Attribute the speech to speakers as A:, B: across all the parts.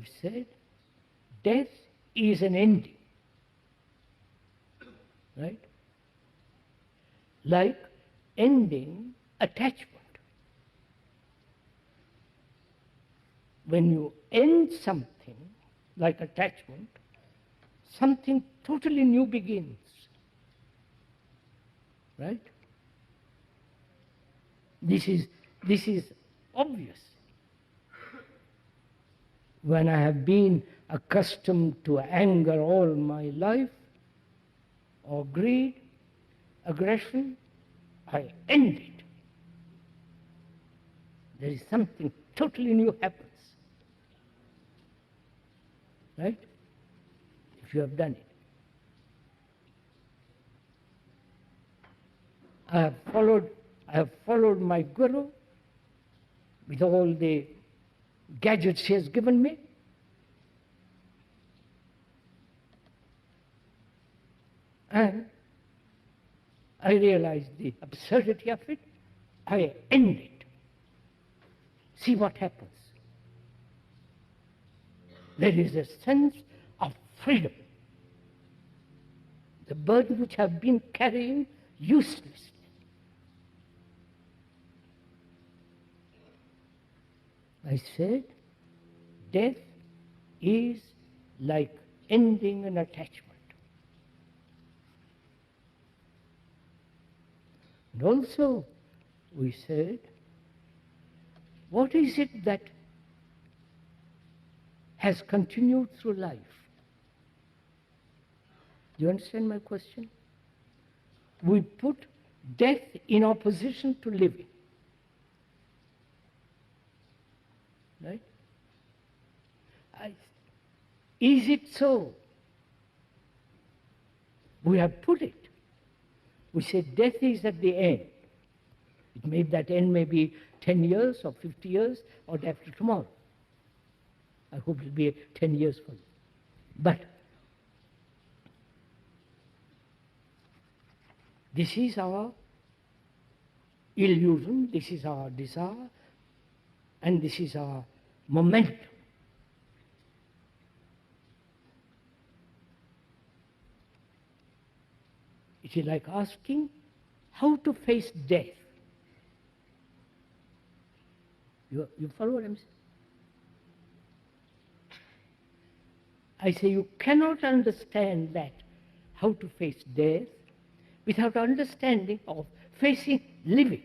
A: I've said death is an ending, right? Like ending attachment. When you end something, like attachment, something totally new begins, right? This is obvious. When I have been accustomed to anger all my life, or greed, aggression, I end it. There is something totally new happens. Right? If you have done it. I have followed my guru with all the gadgets he has given me. And I realized the absurdity of it. I end it. See what happens. There is a sense of freedom. The burden which I have been carrying uselessly. I said, death is like ending an attachment. And also, we said, what is it that has continued through life? Do you understand my question? We put death in opposition to living. Right? Is it so? We have put it. We say death is at the end. That end may be 10 years or 50 years or after tomorrow. I hope it will be 10 years for you. But this is our illusion, this is our desire, and this is our momentum. It is like asking how to face death. You follow what I'm saying? I say you cannot understand that, how to face death, without understanding of facing living.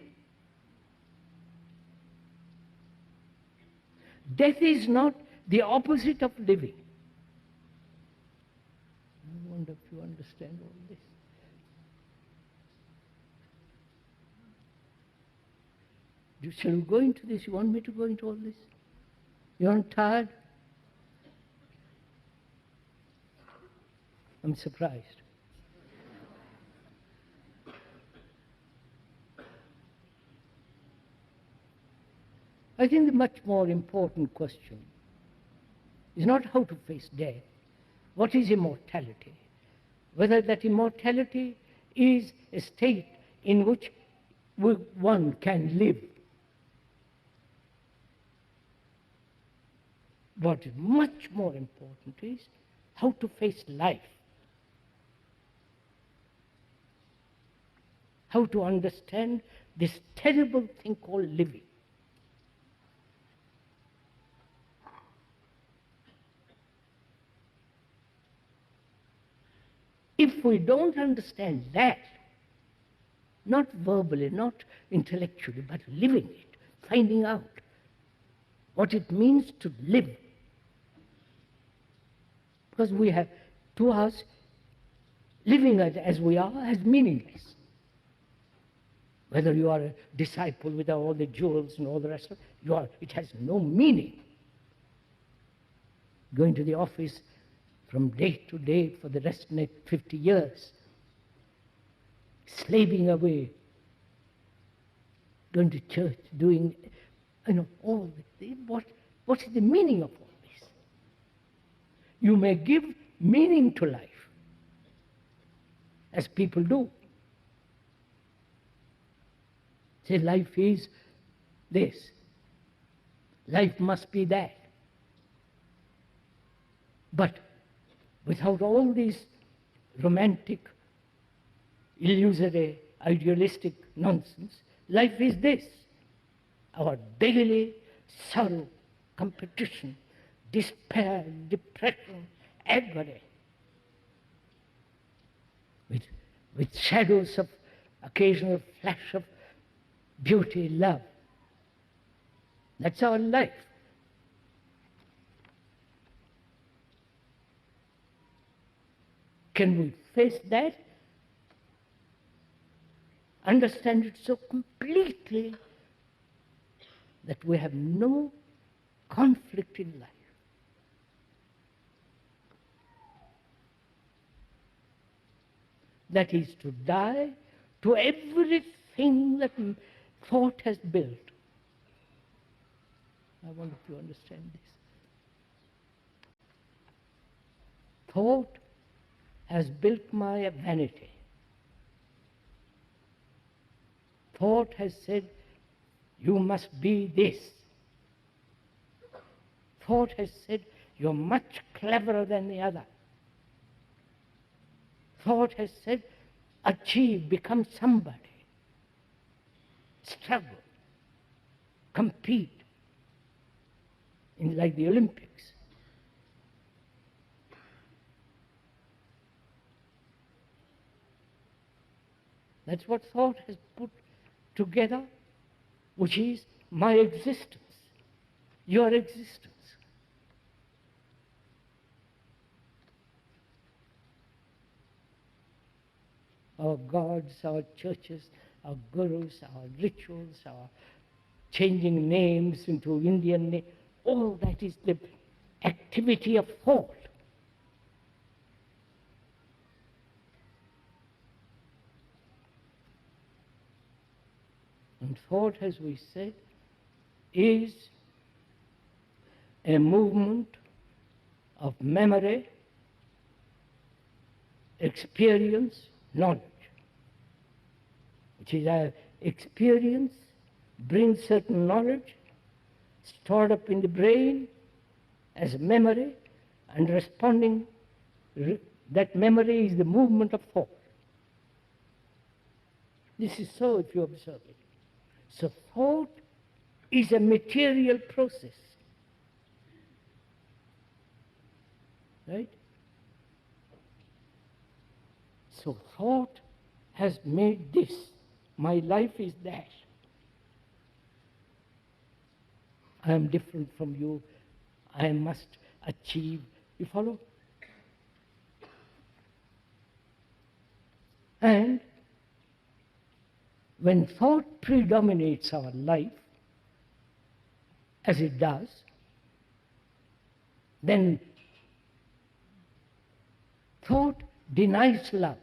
A: Death is not the opposite of living. I wonder if you understand all this. Shall we go into this? You want me to go into all this? You aren't tired? I'm surprised. I think the much more important question is not how to face death. What is immortality? Whether that immortality is a state in which one can live. What is much more important is how to face life. How to understand this terrible thing called living. If we don't understand that, not verbally, not intellectually, but living it, finding out what it means to live. Because we have, to us, living as we are is meaningless. Whether you are a disciple with all the jewels and all the rest of it, it has no meaning. Going to the office from day to day for the rest of the next 50 years, slaving away, going to church, doing, all the, what is the meaning of all this? You may give meaning to life, as people do. Say life is this, life must be that. But without all these romantic, illusory, idealistic nonsense, life is this: our daily sorrow, competition, despair, depression, agony, with shadows of occasional flash of beauty, love. That's our life. Can we face that? Understand it so completely that we have no conflict in life. That is to die to everything that thought has built. I want you to understand this. Thought has built my vanity. Thought has said, you must be this. Thought has said, you're much cleverer than the other. Thought has said, achieve, become somebody. Struggle, compete, in like the Olympics. That's what thought has put together, which is my existence, your existence. Our gods, our churches, our gurus, our rituals, our changing names into Indian names, all that is the activity of thought. And thought, as we said, is a movement of memory, experience, knowledge, which is our experience brings certain knowledge stored up in the brain as memory, and responding, that memory is the movement of thought. This is so if you observe it. So thought is a material process, right? So thought has made this. My life is that. I am different from you. I must achieve. You follow? And when thought predominates our life, as it does, then thought denies love.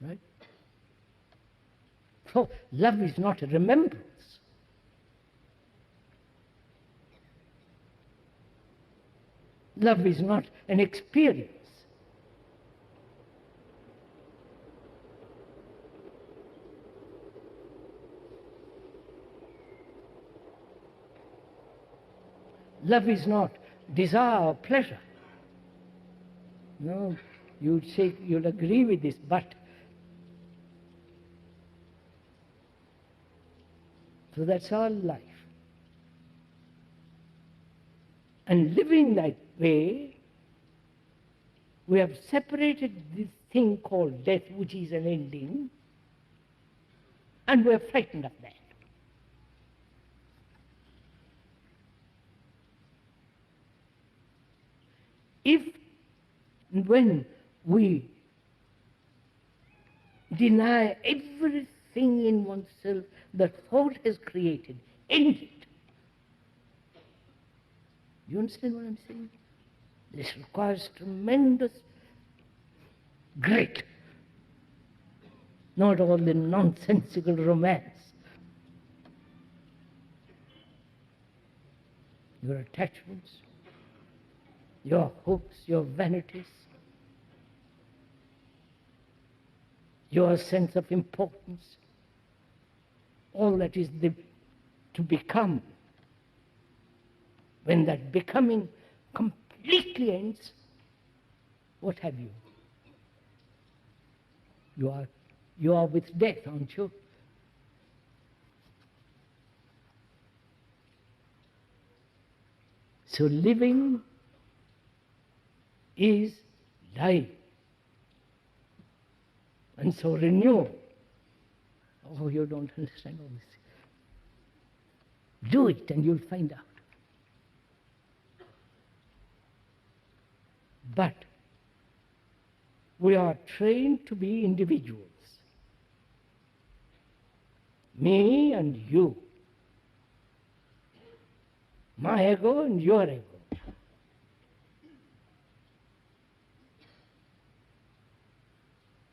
A: Right? So love is not a remembrance. Love is not an experience. Love is not desire or pleasure. No, you'd say, you'll agree with this, but so that's our life. And living that way, we have separated this thing called death, which is an ending, and we're frightened of that. If, when we deny everything in oneself that thought has created, end it. You understand what I'm saying? This requires tremendous, great, not all the nonsensical romance. Your attachments, your hopes, your vanities, your sense of importance, all that is to become When that becoming completely ends, what have you? You are with death, aren't you? So living is life. And so renewal. Oh, you don't understand all this. Do it and you'll find out. But we are trained to be individuals. Me and you. My ego and your ego.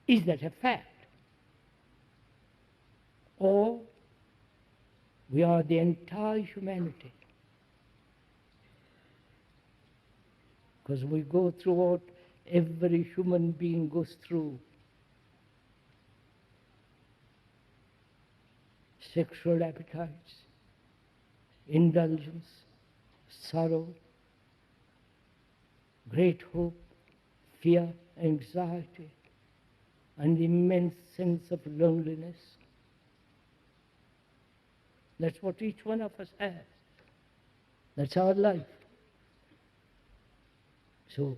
A: Is that a fact? Or we are the entire humanity? Because we go through what every human being goes through. Sexual appetites, indulgence, sorrow, great hope, fear, anxiety, and immense sense of loneliness. That's what each one of us has. That's our life. So,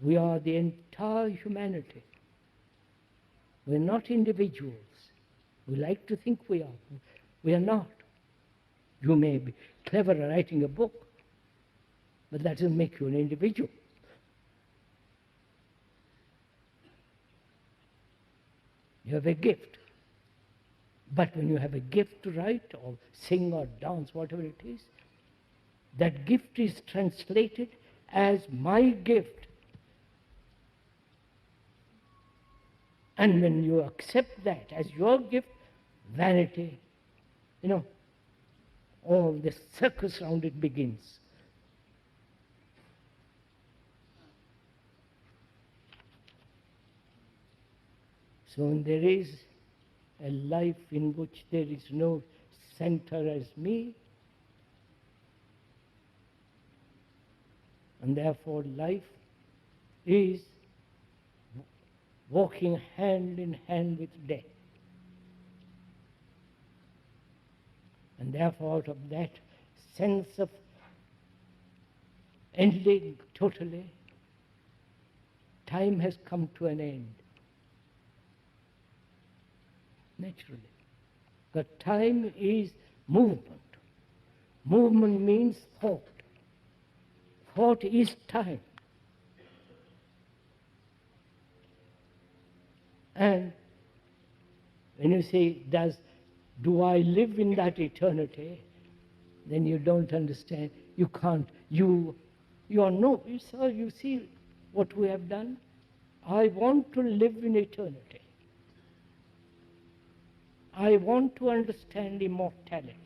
A: we are the entire humanity. We're not individuals. We like to think we are. We are not. You may be clever at writing a book, but that doesn't make you an individual. You have a gift. But when you have a gift to write or sing or dance, whatever it is, that gift is translated as my gift. And when you accept that as your gift, vanity, all the circus round it begins. So when there is a life in which there is no center as me, and therefore life is walking hand in hand with death. And therefore out of that sense of ending totally, time has come to an end. Naturally. But time is movement. Movement means thought. Thought is time. And when you say, do I live in that eternity? Then you don't understand. You can't. You are no. Sir, you see what we have done? I want to live in eternity. I want to understand immortality,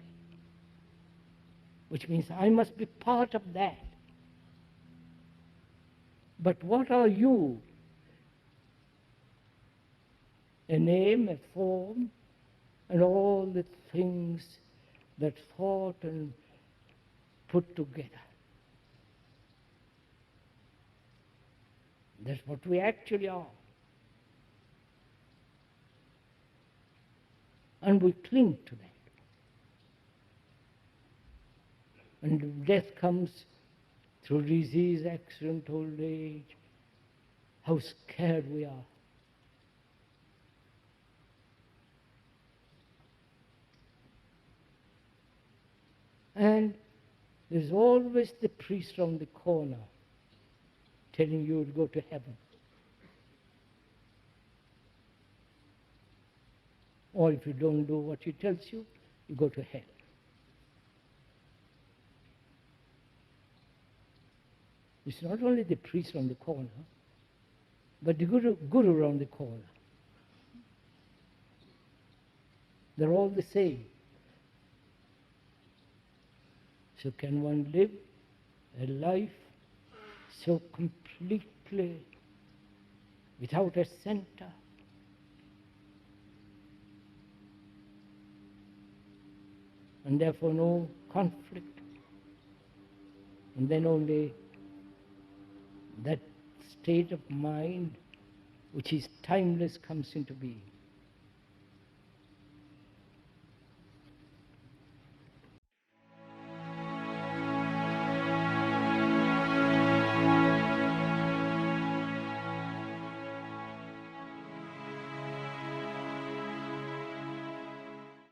A: which means I must be part of that. But what are you? A name, a form, and all the things that thought and put together. That's what we actually are. And we cling to that. And death comes through disease, accident, old age. How scared we are. And there's always the priest around the corner telling you to go to heaven. Or if you don't do what he tells you, you go to hell. It's not only the priest around the corner, but the guru around the corner. They're all the same. So can one live a life so completely without a center? And therefore no conflict, And then only that state of mind which is timeless comes into being.